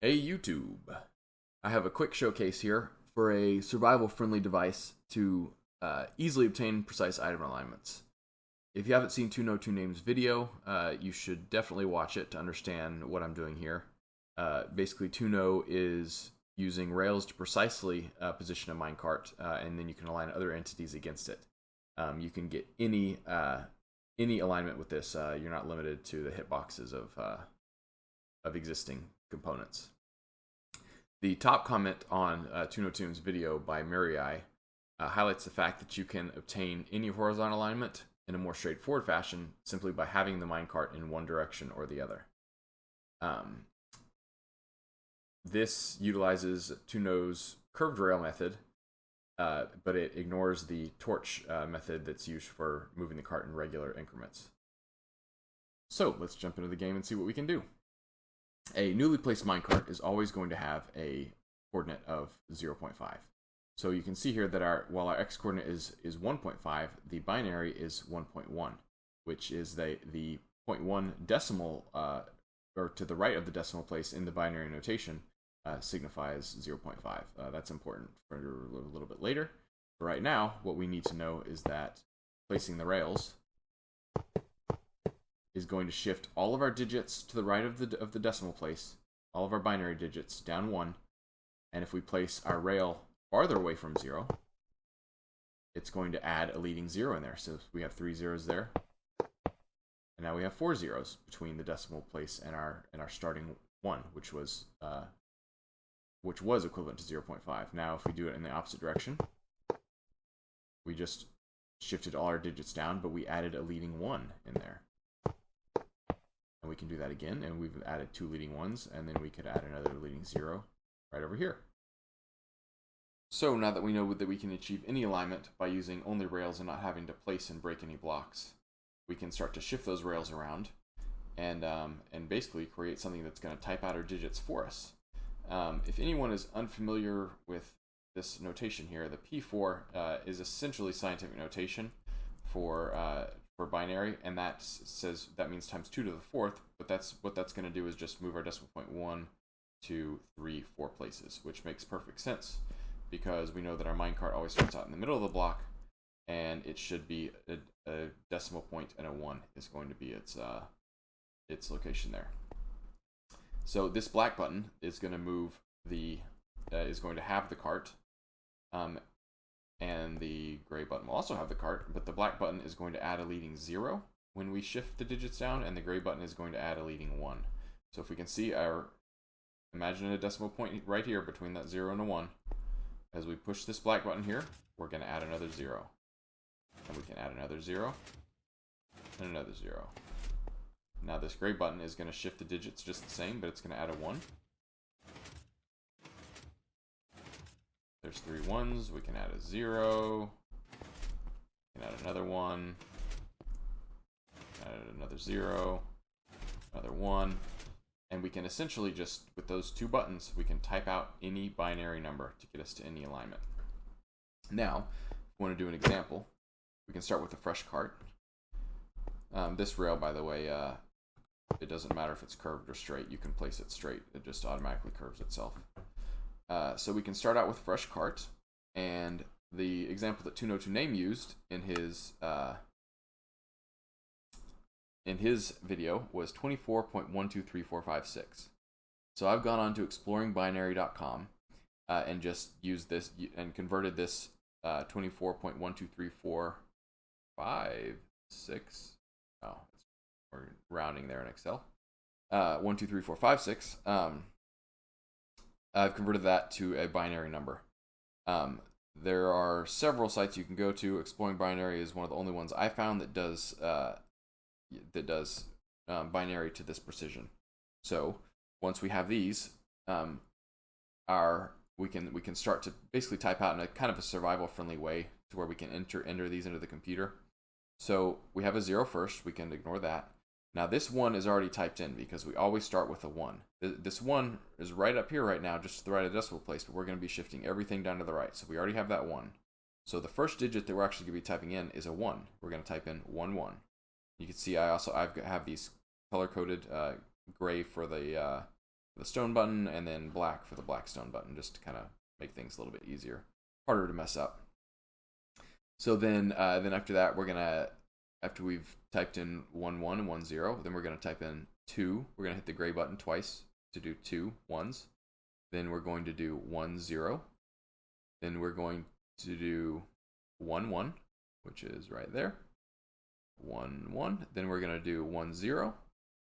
Hey YouTube! I have a quick showcase here for a survival-friendly device to easily obtain precise item alignments. If you haven't seen 2No2Name's video, you should definitely watch it to understand what I'm doing here. Basically, 2No is using rails to precisely position a minecart, and then you can align other entities against it. You can get any alignment with this. You're not limited to the hitboxes of existing components. The top comment on 2No2Name's video by Mirai highlights the fact that you can obtain any horizontal alignment in a more straightforward fashion simply by having the minecart in one direction or the other. This utilizes 2No's curved rail method, but it ignores the torch method that's used for moving the cart in regular increments. So let's jump into the game and see what we can do. A newly placed minecart is always going to have a coordinate of 0.5. So you can see here that while our x coordinate is 1.5, the binary is 1.1, which is the 0.1 decimal, or to the right of the decimal place in the binary notation, signifies 0.5. That's important for a little bit later. But right now, what we need to know is that placing the rails is going to shift all of our digits to the right of the decimal place, all of our binary digits down 1, and if we place our rail farther away from 0, it's going to add a leading 0 in there. So we have 3 zeros there, and now we have 4 zeros between the decimal place and our starting 1, which was equivalent to 0.5. Now if we do it in the opposite direction, we just shifted all our digits down, but we added a leading 1 in there. And we can do that again, and we've added 2 leading 1s, and then we could add another leading 0 right over here. So now that we know that we can achieve any alignment by using only rails and not having to place and break any blocks, we can start to shift those rails around and basically create something that's going to type out our digits for us. If anyone is unfamiliar with this notation here, the P4 is essentially scientific notation for binary, and that means times 2 to the 4th, but what that's going to do is just move our decimal point 1, 2, 3, 4 places, which makes perfect sense because we know that our minecart always starts out in the middle of the block, and it should be a decimal point and a 1 is going to be its location there. So this black button is going to move is going to have the cart, and the gray button will also have the cart, but the black button is going to add a leading 0 when we shift the digits down, and the gray button is going to add a leading 1. So if we can see imagine a decimal point right here between that 0 and a 1. As we push this black button here, we're going to add another 0. And we can add another 0, and another 0. Now this gray button is going to shift the digits just the same, but it's going to add a 1. There's 3 1s, we can add a 0, we can add another 1, add another 0, another 1, and we can essentially just, with those 2 buttons, we can type out any binary number to get us to any alignment. Now, if we want to do an example, we can start with a fresh cart. This rail, by the way, it doesn't matter if it's curved or straight, you can place it straight, it just automatically curves itself. So we can start out with fresh cart, and the example that 2No2Name used in his video was 24.123456. So I've gone on to exploringbinary.com and just used this and converted this 24.12345.6. Oh, we're rounding there in Excel. 123456. I've converted that to a binary number. There are several sites you can go to. Exploring Binary is one of the only ones I found that does binary to this precision. So once we have these, we can start to basically type out in a kind of a survival-friendly way to where we can enter these into the computer. So we have a 0 first. We can ignore that. Now this 1 is already typed in because we always start with a 1. This 1 is right up here right now, just to the right of the decimal place, but we're going to be shifting everything down to the right. So we already have that 1. So the first digit that we're actually going to be typing in is a 1. We're going to type in 1, 1. You can see I have these color-coded gray for the for the stone button, and then black for the black stone button, just to kind of make things a little bit easier, harder to mess up. So then after that, we're gonna, after we've typed in 1 1 and 1 0, then we're gonna type in 2. We're gonna hit the gray button twice to do 2 1s. Then we're going to do 1 0. Then we're going to do 1 1, which is right there. 1 1. Then we're gonna do 1 0,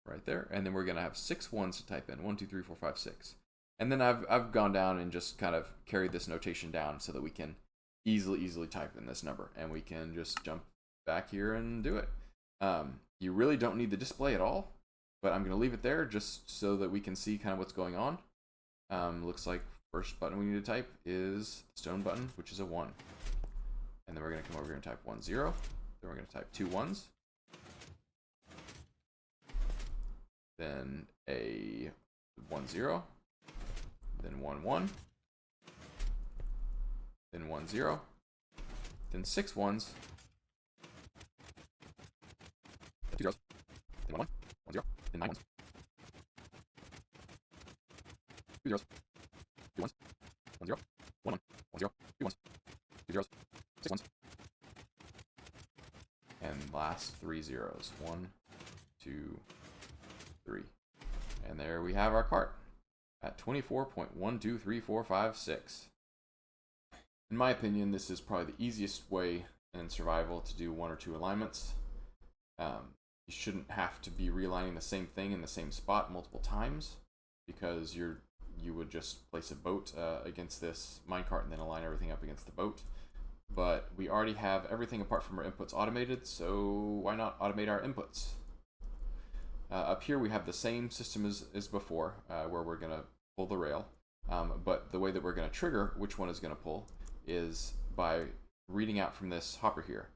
right there, and then we're gonna have 6 1s to type in. 1 2 3 4 5 6. And then I've gone down and just kind of carried this notation down so that we can easily type in this number, and we can just jump back here and do it. You really don't need the display at all, but I'm going to leave it there just so that we can see kind of what's going on. Looks like first button we need to type is the stone button, which is a 1. And then we're going to come over here and type 1 0. Then we're going to type 2 1s. Then a 1 0. Then 1 1. Then 1 0. Then 6 1s. 2 zeros. Then 1 1. 1 0. Then 9 1s. 2 zeros. 2 1s. 1 0. 1 1. 1 0. 2 1s. 2 zeros. 6 1s. And last 3 zeros. 1, 2, 3. And there we have our cart at 24.123456. In my opinion, this is probably the easiest way in survival to do 1 or 2 alignments. You shouldn't have to be realigning the same thing in the same spot multiple times, because you would just place a boat against this minecart and then align everything up against the boat. But we already have everything apart from our inputs automated, so why not automate our inputs? Up here we have the same system as before, where we're going to pull the rail. But the way that we're going to trigger which one is going to pull is by reading out from this hopper here.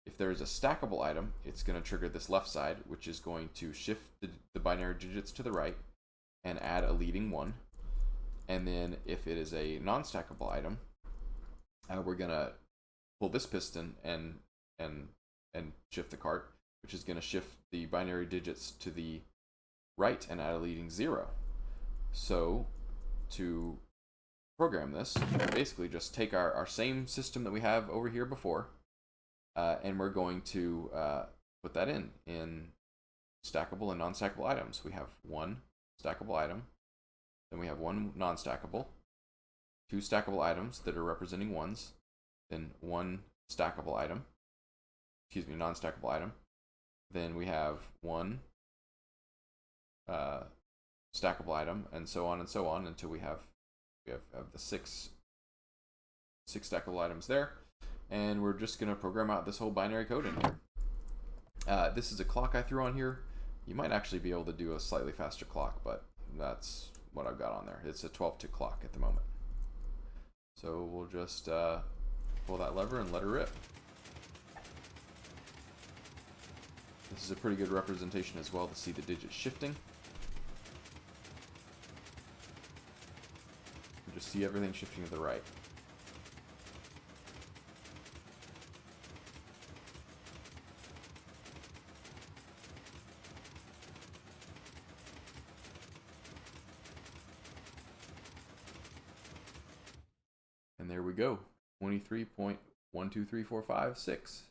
If there is a stackable item, it's going to trigger this left side, which is going to shift the binary digits to the right and add a leading 1. And then if it is a non-stackable item, we're going to pull this piston and shift the cart, which is going to shift the binary digits to the right and add a leading 0. So to program this, we basically just take our same system that we have over here before, and we're going to put that in stackable and non-stackable items. We have 1 stackable item, then we have 1 non-stackable, 2 stackable items that are representing 1s, then 1 stackable item, non-stackable item, then we have 1 stackable item, and so on until we have the 6 stackable items there. And we're just going to program out this whole binary code in here. This is a clock I threw on here. You might actually be able to do a slightly faster clock, but that's what I've got on there. It's a 12-tick clock at the moment. So we'll just pull that lever and let her rip. This is a pretty good representation as well to see the digits shifting. You just see everything shifting to the right. And there we go, 23.123456.